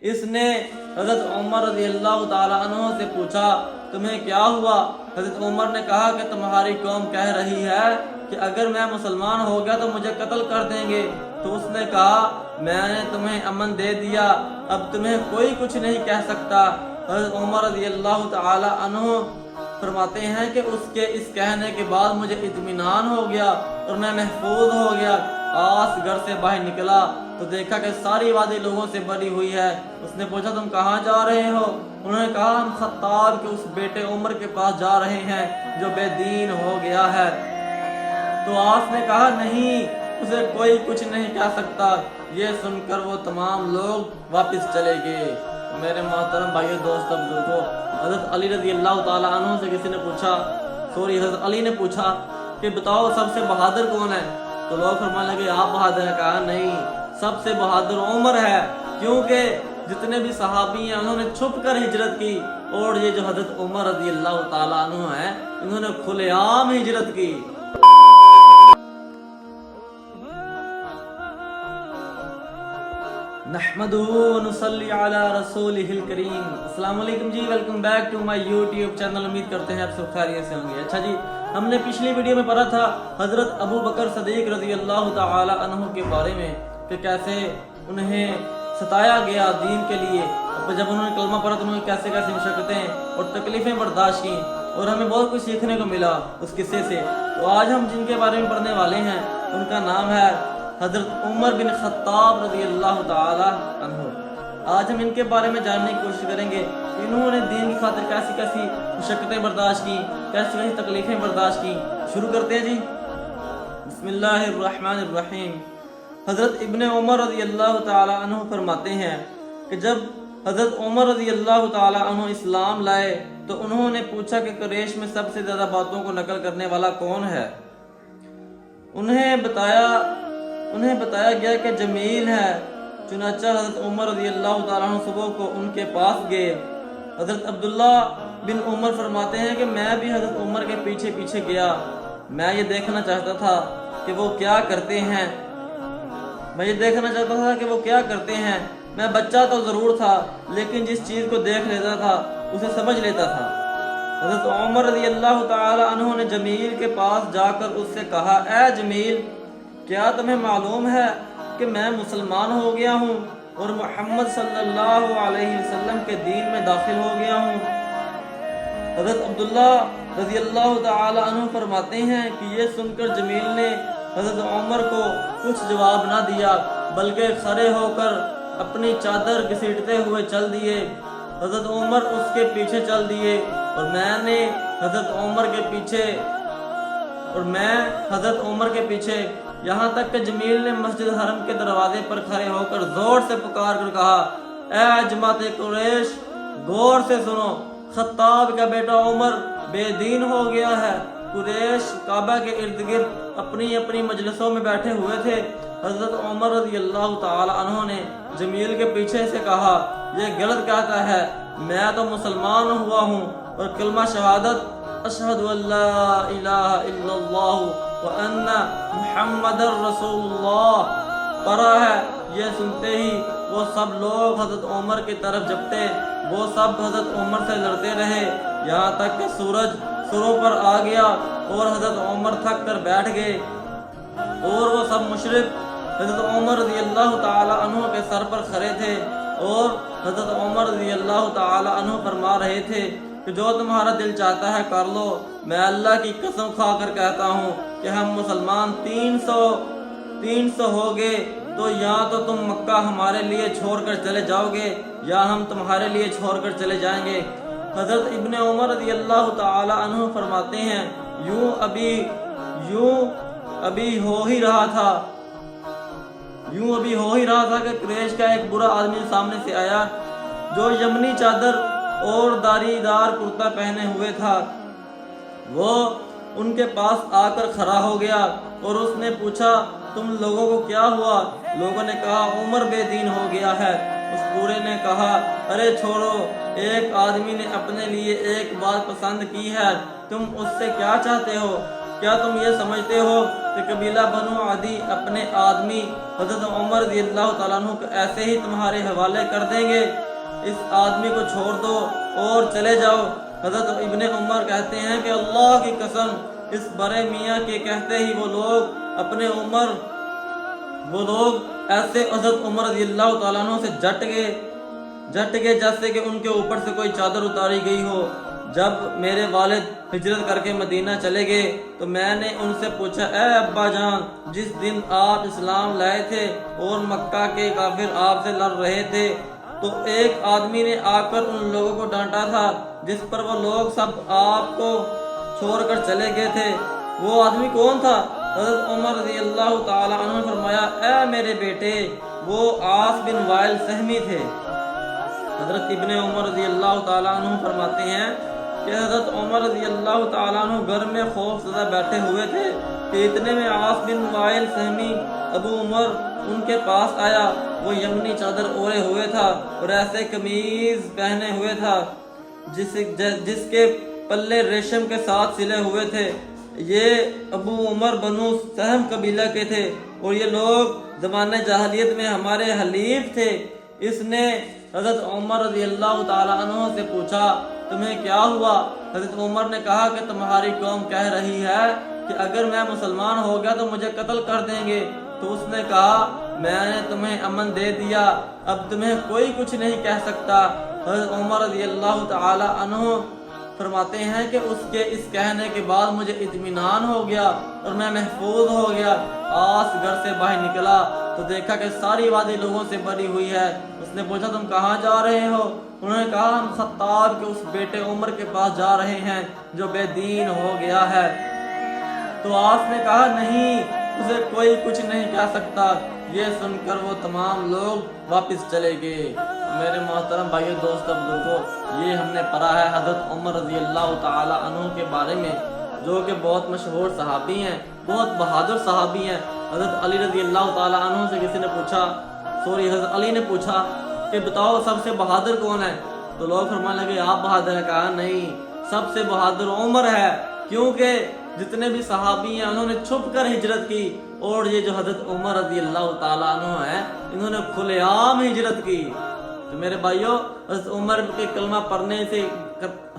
اس نے حضرت عمر رضی اللہ تعالیٰ عنہ سے پوچھا تمہیں کیا ہوا؟ حضرت عمر نے کہا کہ تمہاری قوم کہہ رہی ہے کہ اگر میں مسلمان ہو گیا تو مجھے قتل کر دیں گے۔ تو اس نے کہا میں نے تمہیں امن دے دیا، اب تمہیں کوئی کچھ نہیں کہہ سکتا۔ حضرت عمر رضی اللہ تعالی عنہ فرماتے ہیں کہ اس کے اس کہنے کے بعد مجھے اطمینان ہو گیا اور میں محفوظ ہو گیا۔ آس گھر سے باہر نکلا تو دیکھا کہ ساری وادی لوگوں سے بھری ہوئی ہے۔ اس نے پوچھا تم کہاں جا رہے ہو؟ انہوں نے کہا ہم خطاب کے اس بیٹے عمر کے پاس جا رہے ہیں جو بے دین ہو گیا ہے۔ تو آس نے کہا نہیں، اسے کوئی کچھ نہیں کہہ سکتا۔ یہ سن کر وہ تمام لوگ واپس چلے گئے۔ میرے محترم بھائیو دوستو بزرگوں، حضرت علی رضی اللہ تعالیٰ عنہ سے کسی نے پوچھا، حضرت علی نے پوچھا کہ بتاؤ سب سے بہادر کون ہے؟ تو لوگ فرمانے لگے آپ بہادر ہیں۔ کہا نہیں، سب سے بہادر عمر ہے، کیونکہ جتنے بھی صحابی ہیں انہوں نے چھپ کر ہجرت کی، اور یہ جو حضرت عمر رضی اللہ تعالیٰ عنہ ہیں انہوں نے کھلے عام ہجرت کی۔ نحمدہ ونصلی علی رسولہ الکریم۔ السلام علیکم جی، welcome back to my YouTube channel. امید کرتے ہیں آپ سب خیریت سے ہوں گے۔ اچھا جی، ہم نے پچھلی ویڈیو میں پڑھا تھا حضرت ابو بکر صدیق رضی اللہ تعالی عنہ کے بارے میں کہ کیسے انہیں ستایا گیا دین کے لیے۔ جب انہوں نے کلمہ پڑھا تو انہوں نے کیسے کیسے مشقتیں اور تکلیفیں برداشت کی، اور ہمیں بہت کچھ سیکھنے کو ملا اس قصے سے۔ تو آج ہم جن کے بارے میں پڑھنے والے ہیں ان کا نام ہے حضرت عمر بن خطاب رضی اللہ تعالی عنہ۔ آج ہم ان کے بارے میں جاننے کی کوشش کریں گے کہ انہوں نے دین کی خاطر کیسی کیسی مشقتیں برداشت کی، کیسی کیسی تکلیفیں برداشت کی۔ شروع کرتے ہیں جی، بسم اللہ الرحمن الرحیم۔ حضرت ابن عمر رضی اللہ تعالی عنہ فرماتے ہیں کہ جب حضرت عمر رضی اللہ تعالی عنہ اسلام لائے تو انہوں نے پوچھا کہ قریش میں سب سے زیادہ باتوں کو نقل کرنے والا کون ہے؟ انہیں بتایا گیا کہ جمیل ہے۔ چنانچہ حضرت عمر رضی اللہ تعالیٰ عنہ صبح کو ان کے پاس گئے۔ حضرت عبداللہ بن عمر فرماتے ہیں کہ میں بھی حضرت عمر کے پیچھے پیچھے گیا۔ میں یہ دیکھنا چاہتا تھا کہ وہ کیا کرتے ہیں۔ میں بچہ تو ضرور تھا، لیکن جس چیز کو دیکھ لیتا تھا اسے سمجھ لیتا تھا۔ حضرت عمر رضی اللہ تعالی عنہ نے جمیل کے پاس جا کر اس سے کہا اے جمیل، کیا تمہیں معلوم ہے کہ میں مسلمان ہو گیا ہوں اور محمد صلی اللہ علیہ وسلم کے دین میں داخل ہو گیا ہوں؟ حضرت عبداللہ رضی اللہ تعالی عنہ فرماتے ہیں کہ یہ سن کر جمیل نے حضرت عمر کو کچھ جواب نہ دیا، بلکہ کھڑے ہو کر اپنی چادر گھسیٹتے ہوئے چل دیے۔ حضرت عمر اس کے پیچھے چل دیے اور میں حضرت عمر کے پیچھے یہاں تک کہ جمیل نے مسجد حرم کے دروازے پر کھڑے ہو کر زور سے پکار کر کہا اے جماعت قریش، غور سے سنو، خطاب کا بیٹا عمر بے دین ہو گیا ہے۔ قریش کعبہ کے ارد گرد اپنی اپنی مجلسوں میں بیٹھے ہوئے تھے۔ حضرت عمر رضی اللہ تعالی عنہ نے جمیل کے پیچھے سے کہا یہ غلط کہتا ہے، میں تو مسلمان ہوا ہوں اور کلمہ شہادت اشہد ان لا الہ الا اللہ وان محمد رسول اللہ پڑھا ہے۔ یہ سنتے ہی وہ سب لوگ حضرت عمر کی طرف جھپٹے۔ وہ سب حضرت عمر سے لڑتے رہے یہاں تک کہ سورج سروں پر آ گیا اور حضرت عمر تھک کر بیٹھ گئے، اور وہ سب مشرک حضرت عمر رضی اللہ تعالی عنہ کے سر پر کھڑے تھے، اور حضرت عمر رضی اللہ تعالی عنہ فرما رہے تھے کہ جو تمہارا دل چاہتا ہے کر لو۔ میں اللہ کی قسم کھا کر کہتا ہوں کہ ہم مسلمان 300 ہو گئے تو یا تو تم مکہ ہمارے لیے چھوڑ کر چلے جاؤ گے یا ہم تمہارے لیے چھوڑ کر چلے جائیں گے۔ حضرت ابن عمر رضی اللہ تعالی عنہ فرماتے ہیں یوں ابھی ہو ہی رہا تھا کہ قریش کا ایک برا آدمی سامنے سے آیا جو یمنی چادر اور داری دار کرتا پہنے ہوئے تھا۔ وہ ان کے پاس آ کر کھڑا ہو گیا اور اس نے پوچھا تم لوگوں کو کیا ہوا؟ لوگوں نے کہا عمر بے دین ہو گیا ہے۔ اس پورے نے کہا ارے چھوڑو، ایک آدمی نے اپنے لیے ایک بات پسند کی ہے، تم اس سے کیا چاہتے ہو؟ کیا تم یہ سمجھتے ہو کہ قبیلہ بنو عدی اپنے آدمی حضرت عمر رضی اللہ تعالیٰ عنہ کو ایسے ہی تمہارے حوالے کر دیں گے؟ اس آدمی کو چھوڑ دو اور چلے جاؤ۔ حضرت ابن عمر کہتے ہیں کہ اللہ کی قسم، اس بڑے میاں کے کہتے ہی وہ لوگ ایسے حضرت عمر رضی اللہ تعالیٰ عنہ سے جٹ گئے جیسے کہ ان کے اوپر سے کوئی چادر اتاری گئی ہو۔ جب میرے والد ہجرت کر کے مدینہ چلے گئے تو میں نے ان سے پوچھا، اے ابا جان، جس دن آپ اسلام لائے تھے اور مکہ کے کافر آپ سے لڑ رہے تھے تو ایک آدمی نے آ کر ان لوگوں کو ڈانٹا تھا جس پر وہ لوگ سب آپ کو چھوڑ کر چلے گئے تھے، وہ آدمی کون تھا؟ حضرت عمر رضی اللہ تعالی عنہ نے فرمایا، اے میرے بیٹے، وہ عاص بن وائل سہمی تھے۔ حضرت ابن عمر رضی اللہ تعالی عنہ فرماتے ہیں کہ حضرت عمر رضی اللہ تعالیٰ عنہ گھر میں خوف زدہ بیٹھے ہوئے تھے کہ اتنے میں عاص بن وائل سہمی ابو عمر ان کے پاس آیا۔ وہ یمنی چادر اوڑھے ہوئے تھا اور ایسے قمیض پہنے ہوئے تھا جس کے پلے ریشم کے ساتھ سلے ہوئے تھے۔ یہ ابو عمر بنو سہم قبیلہ کے تھے اور یہ لوگ زمانہ جاہلیت میں ہمارے حلیف تھے۔ اس نے حضرت عمر رضی اللہ تعالیٰ عنہ سے پوچھا، تمہیں کیا ہوا؟ حضرت عمر نے کہا کہ تمہاری قوم کہہ رہی ہے کہ اگر میں مسلمان ہو گیا تو مجھے قتل کر دیں گے۔ تو اس نے کہا، میں نے تمہیں امن دے دیا، اب تمہیں کوئی کچھ نہیں کہہ سکتا۔ حضرت عمر رضی اللہ تعالی عنہ فرماتے ہیں کہ اس کے اس کہنے کے بعد مجھے اطمینان ہو گیا اور میں محفوظ ہو گیا۔ آس گھر سے باہر نکلا تو دیکھا کہ ساری وادی لوگوں سے بھری ہوئی ہے۔ اس نے پوچھا، تم کہاں جا رہے ہو؟ انہوں نے کہا، ہم خطاب کے اس بیٹے عمر کے پاس جا رہے ہیں جو بے دین ہو گیا ہے۔ تو آس نے کہا، نہیں، اسے کوئی کچھ نہیں کہہ سکتا۔ یہ سن کر وہ تمام لوگ واپس چلے گئے۔ میرے محترم بھائیو، دوستو، بزرگوں، یہ ہم نے پڑھا ہے حضرت عمر رضی اللہ تعالی عنہ کے بارے میں، جو کہ بہت مشہور صحابی ہیں، بہت بہادر صحابی ہیں۔ حضرت علی رضی اللہ تعالی عنہ سے کسی نے پوچھا، حضرت علی نے پوچھا کہ بتاؤ سب سے بہادر کون ہے؟ تو لوگ فرمانے لگے، آپ بہادر ہیں؟ کہا، نہیں، سب سے بہادر عمر ہے، کیونکہ جتنے بھی صحابی ہیں انہوں نے چھپ کر ہجرت کی، اور یہ جو حضرت عمر رضی اللہ تعالیٰ عنہ ہیں انہوں نے کھلے عام ہجرت کی۔ تو میرے بھائیوں، حضرت عمر کے کلمہ پڑھنے سے،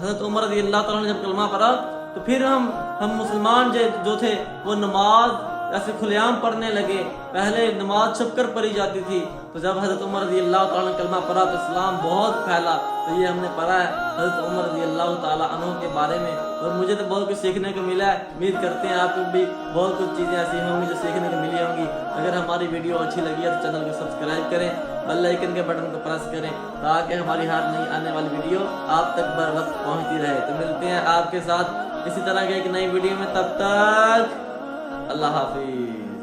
حضرت عمر رضی اللہ تعالیٰ نے جب کلمہ پڑھا تو پھر ہم مسلمان جو تھے وہ نماز ایسے کھلے عام پڑھنے لگے۔ پہلے نماز چھپ کر پڑھی جاتی تھی، تو جب حضرت عمر رضی اللہ تعالیٰ نے کلمہ پڑھا تو اسلام بہت پھیلا۔ تو یہ ہم نے پڑھا ہے حضرت عمر رضی اللہ تعالیٰ عنہ کے بارے میں، اور مجھے تو بہت کچھ سیکھنے کو ملا ہے۔ امید کرتے ہیں آپ کو بھی بہت کچھ چیزیں ایسی ہوں گی جو سیکھنے کو ملی ہوں گی۔ اگر ہماری ویڈیو اچھی لگی ہے تو چینل کو سبسکرائب کریں، بیل آئیکن کے بٹن کو پریس کریں تاکہ ہماری ہر نئی آنے والی ویڈیو آپ تک بر وقت پہنچتی رہے۔ تو ملتے ہیں آپ کے ساتھ اسی طرح کے ایک نئی ویڈیو میں، تب تک اللہ حافظ۔